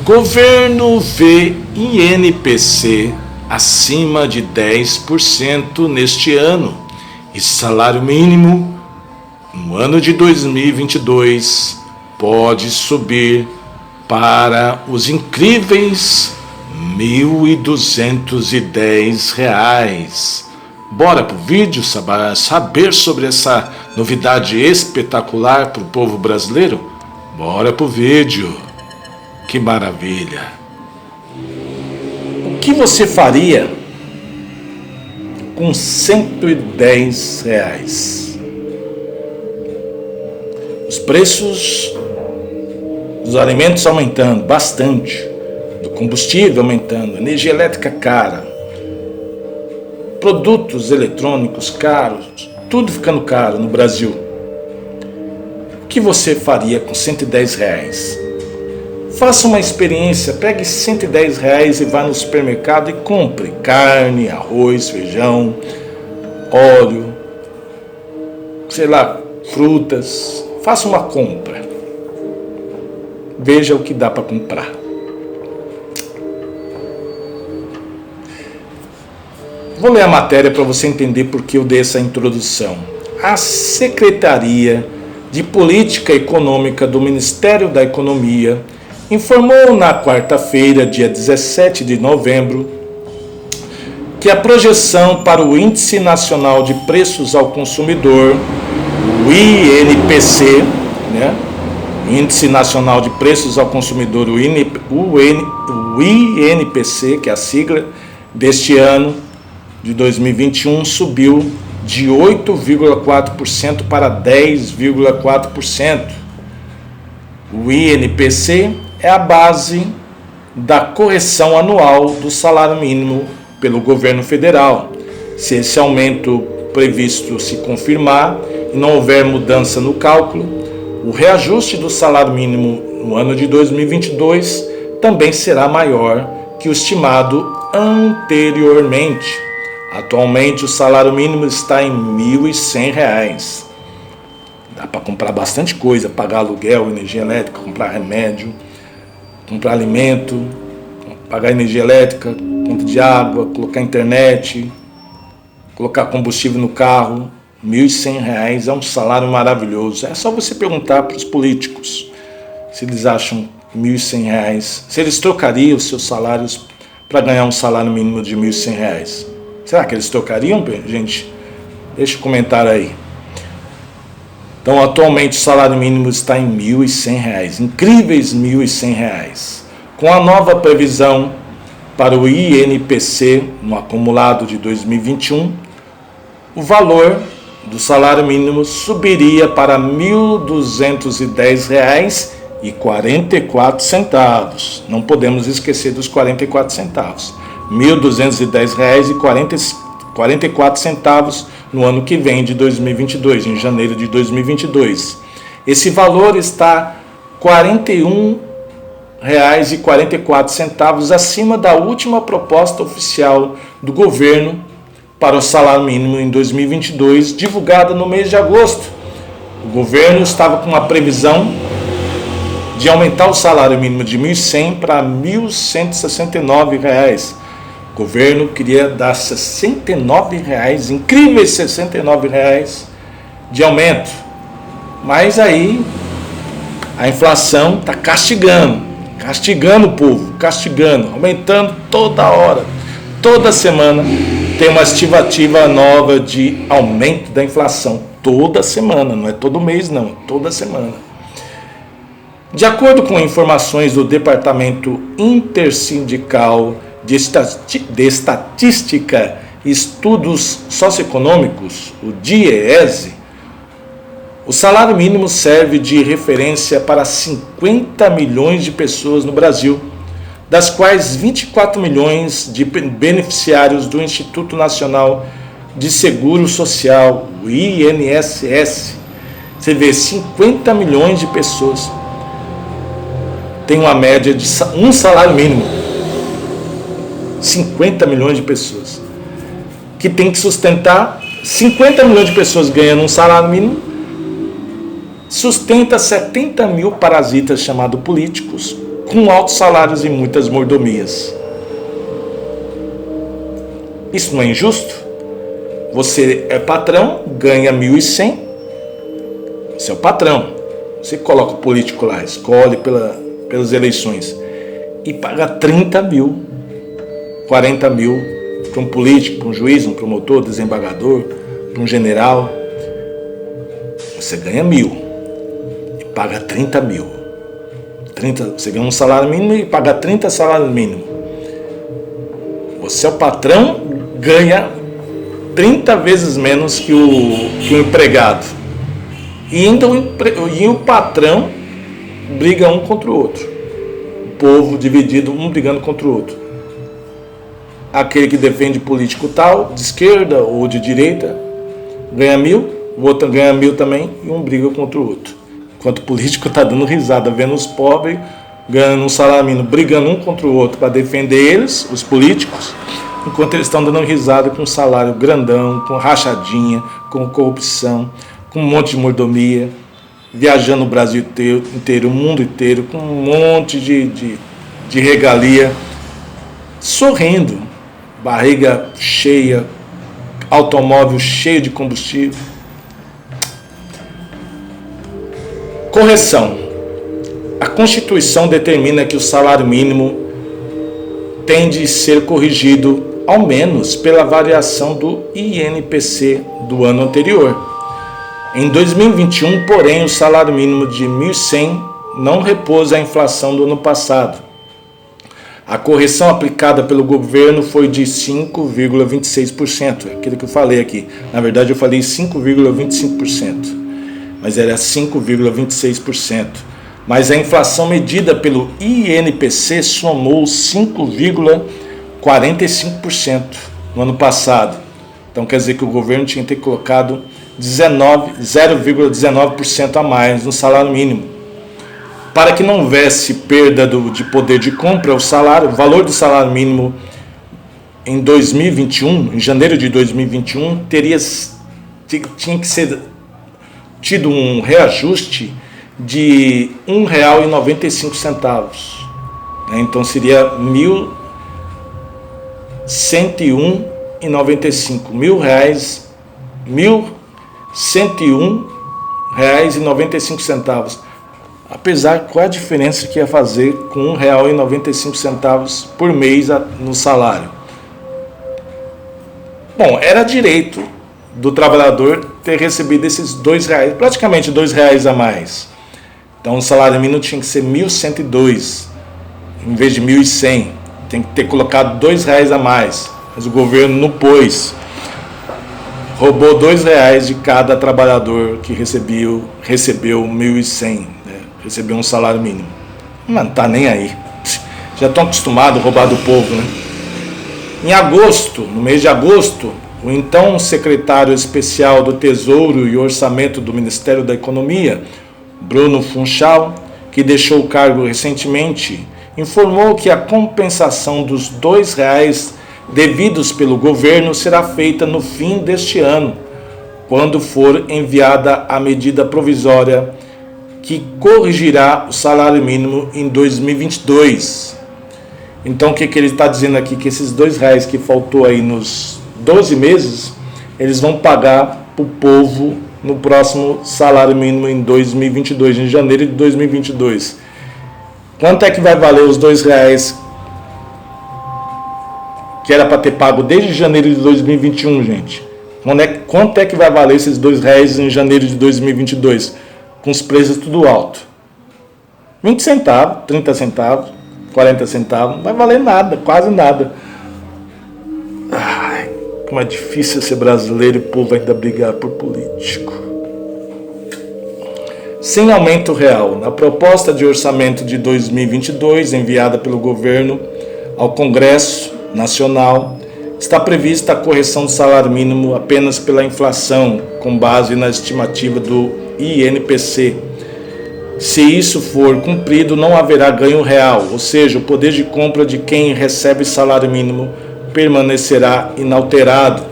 Governo vê INPC acima de 10% neste ano e salário mínimo no ano de 2022 pode subir para os incríveis R$1.210. Bora pro vídeo saber sobre essa novidade espetacular para o povo brasileiro? Bora pro vídeo. Que maravilha! O que você faria com R$110? Os preços dos alimentos aumentando bastante, do combustível aumentando, energia elétrica cara, produtos eletrônicos caros, tudo ficando caro no Brasil. O que você faria com R$110? Faça uma experiência, pegue R$110 e vá no supermercado e compre carne, arroz, feijão, óleo, frutas. Faça uma compra. Veja o que dá para comprar. Vou ler a matéria para você entender por que eu dei essa introdução. A Secretaria de Política Econômica do Ministério da Economia informou na quarta-feira, dia 17 de novembro, que a projeção para o Índice Nacional de Preços ao Consumidor, o INPC, Índice Nacional de Preços ao Consumidor, o INPC, que é a sigla deste ano de 2021, subiu de 8,4% para 10,4%. O INPC é a base da correção anual do salário mínimo pelo governo federal. Se esse aumento previsto se confirmar e não houver mudança no cálculo, o reajuste do salário mínimo no ano de 2022 também será maior que o estimado anteriormente. Atualmente o salário mínimo está em R$1.100. Dá para comprar bastante coisa, pagar aluguel, energia elétrica, comprar remédio, comprar alimento, pagar energia elétrica, conta de água, colocar internet, colocar combustível no carro. R$1.100 é um salário maravilhoso. É só você perguntar para os políticos se eles acham R$1.100, se eles trocariam os seus salários para ganhar um salário mínimo de R$1.100. Será que eles trocariam, gente? Deixa o comentário aí. Então, atualmente o salário mínimo está em R$1.100, incríveis R$1.100. Com a nova previsão para o INPC no acumulado de 2021, o valor do salário mínimo subiria para R$1.210,44. Não podemos esquecer dos 44 centavos. R$1.210,44 no ano que vem de 2022, em janeiro de 2022. Esse valor está R$41,44 acima da última proposta oficial do governo para o salário mínimo em 2022, divulgada no mês de agosto. O governo estava com uma previsão de aumentar o salário mínimo de R$1.100 para R$1.169. O governo queria dar R$69, incríveis R$69 de aumento. Mas aí a inflação está castigando o povo, aumentando toda hora. Toda semana tem uma estimativa nova de aumento da inflação. Toda semana, não é todo mês não, é toda semana. De acordo com informações do Departamento Intersindical de Estatística e Estudos Socioeconômicos, o DIEESE, o salário mínimo serve de referência para 50 milhões de pessoas no Brasil, das quais 24 milhões de beneficiários do Instituto Nacional de Seguro Social, o INSS. Você vê, 50 milhões de pessoas têm uma média de um salário mínimo. 50 milhões de pessoas que tem que sustentar, 50 milhões de pessoas ganhando um salário mínimo, sustenta 70 mil parasitas chamados políticos, com altos salários e muitas mordomias. Isso não é injusto? Você é patrão, ganha 1.100, você é o patrão. Você coloca o político lá, escolhe pelas eleições e paga 30 mil, 40 mil para um político, para um juiz, um promotor, desembargador, para um general. Você ganha 1.000 e paga 30 mil. Você ganha um salário mínimo e paga 30 salários mínimos. Você é o patrão, ganha 30 vezes menos que o empregado. E ainda o patrão briga um contra o outro. O povo dividido, um brigando contra o outro. Aquele que defende político tal, de esquerda ou de direita, ganha 1.000, o outro ganha 1.000 também, e um briga contra o outro. Enquanto o político está dando risada, vendo os pobres ganhando um salário mínimo, brigando um contra o outro para defender eles, os políticos, enquanto eles estão dando risada com um salário grandão, com rachadinha, com corrupção, com um monte de mordomia, viajando o Brasil inteiro, o mundo inteiro, com um monte de regalia, sorrindo, barriga cheia, automóvel cheio de combustível. Correção. A Constituição determina que o salário mínimo tem de ser corrigido ao menos pela variação do INPC do ano anterior. Em 2021, porém, o salário mínimo de 1.100 não repôs a inflação do ano passado. A correção aplicada pelo governo foi de 5,26%, é aquilo que eu falei aqui. Na verdade, eu falei 5,25%, mas era 5,26%. Mas a inflação medida pelo INPC somou 5,45% no ano passado. Então quer dizer que o governo tinha que ter colocado 0,19% a mais no salário mínimo. Para que não houvesse perda de poder de compra, o valor do salário mínimo em 2021, em janeiro de 2021, tinha que ser tido um reajuste de R$ 1,95. Então seria R$ 1.101,95. R$ 1.101,95. Apesar, qual é a diferença que ia fazer com R$ 1,95 por mês no salário? Bom, era direito do trabalhador ter recebido esses R$2, praticamente R$2 a mais. Então o salário mínimo tinha que ser 1.102, em vez de 1.100. Tem que ter colocado R$2 a mais. Mas o governo não pôs. Roubou R$2 de cada trabalhador que recebeu 1.100, né? Recebeu um salário mínimo. Mas não tá nem aí. Já estão acostumados a roubar do povo, né? Em agosto, no mês de agosto, o então secretário especial do Tesouro e Orçamento do Ministério da Economia, Bruno Funchal, que deixou o cargo recentemente, informou que a compensação dos R$2 devidos pelo governo será feita no fim deste ano, quando for enviada a medida provisória que corrigirá o salário mínimo em 2022. Então o que ele está dizendo aqui? Que esses R$2 que faltou aí nos 12 meses, eles vão pagar para o povo no próximo salário mínimo em 2022, em janeiro de 2022. Quanto é que vai valer os R$2 que era para ter pago desde janeiro de 2021, gente? Quanto é que vai valer esses R$2 em janeiro de 2022? Com os preços tudo alto. 20 centavos, 30 centavos, 40 centavos, não vai valer nada, quase nada. Ai, como é difícil ser brasileiro e o povo ainda brigar por político. Sem aumento real, na proposta de orçamento de 2022, enviada pelo governo ao Congresso Nacional, está prevista a correção do salário mínimo apenas pela inflação, com base na estimativa do INPC. Se isso for cumprido, não haverá ganho real, ou seja, o poder de compra de quem recebe salário mínimo permanecerá inalterado.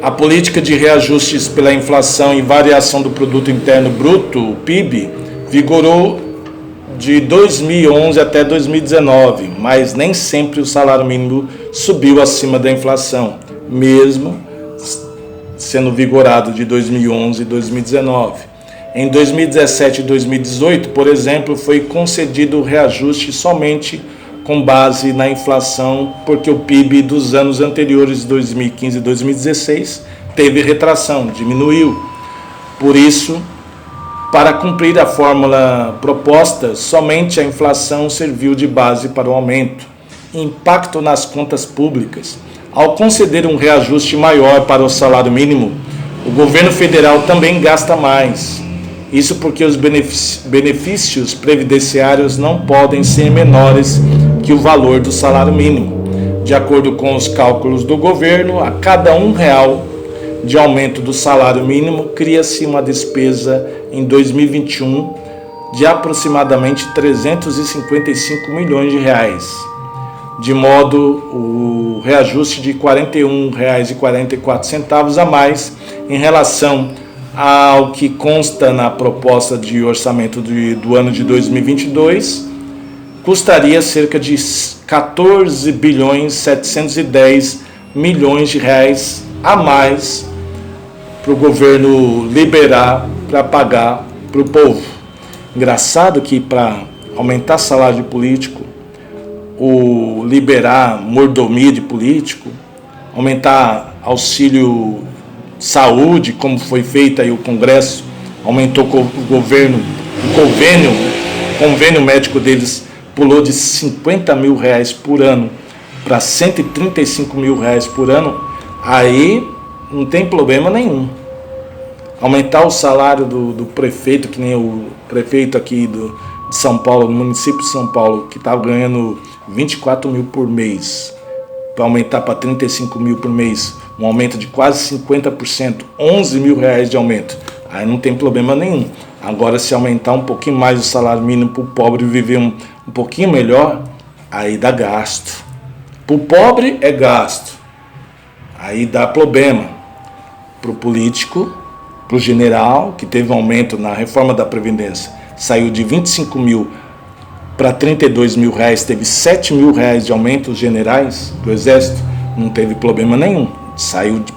A política de reajustes pela inflação e variação do Produto Interno Bruto, o PIB, vigorou de 2011 até 2019, mas nem sempre o salário mínimo subiu acima da inflação, mesmo sendo vigorado de 2011 e 2019. Em 2017 e 2018, por exemplo, foi concedido o reajuste somente com base na inflação, porque o PIB dos anos anteriores, 2015 e 2016, teve retração, diminuiu. Por isso, para cumprir a fórmula proposta, somente a inflação serviu de base para o aumento. Impacto nas contas públicas. Ao conceder um reajuste maior para o salário mínimo, o governo federal também gasta mais. Isso porque os benefícios previdenciários não podem ser menores que o valor do salário mínimo. De acordo com os cálculos do governo, a cada R$1 de aumento do salário mínimo, cria-se uma despesa em 2021 de aproximadamente 355 milhões de reais. De modo, o reajuste de R$ 41,44 a mais em relação ao que consta na proposta de orçamento do ano de 2022, custaria cerca de 14,710 bilhões de reais a mais para o governo liberar para pagar para o povo. Engraçado que para aumentar salário de político, ou liberar mordomia de político, aumentar auxílio saúde, como foi feito aí o Congresso, aumentou o convênio médico deles pulou de R$50 mil por ano para R$135 mil por ano, aí não tem problema nenhum. Aumentar o salário do prefeito, que nem o prefeito aqui de São Paulo, no município de São Paulo, que estava ganhando 24 mil por mês, para aumentar para 35 mil por mês, um aumento de quase 50%, 11 mil reais de aumento, aí não tem problema nenhum. Agora, se aumentar um pouquinho mais o salário mínimo para o pobre viver um pouquinho melhor, aí dá gasto. Para o pobre é gasto, aí dá problema. Para o político, para o general, que teve um aumento na reforma da Previdência, saiu de 25 mil para 32 mil reais, teve 7 mil reais de aumento, os generais do Exército, não teve problema nenhum.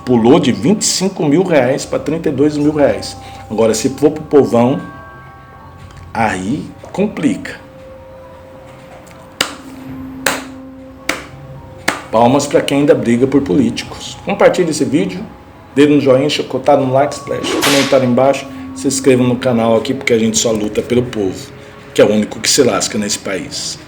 Pulou de 25 mil reais para 32 mil reais. Agora, se for para o povão, aí complica. Palmas para quem ainda briga por políticos. Compartilhe esse vídeo, dedo no joinha, chocotado no like, splash, comentário embaixo, se inscreva no canal aqui, porque a gente só luta pelo povo, que é o único que se lasca nesse país.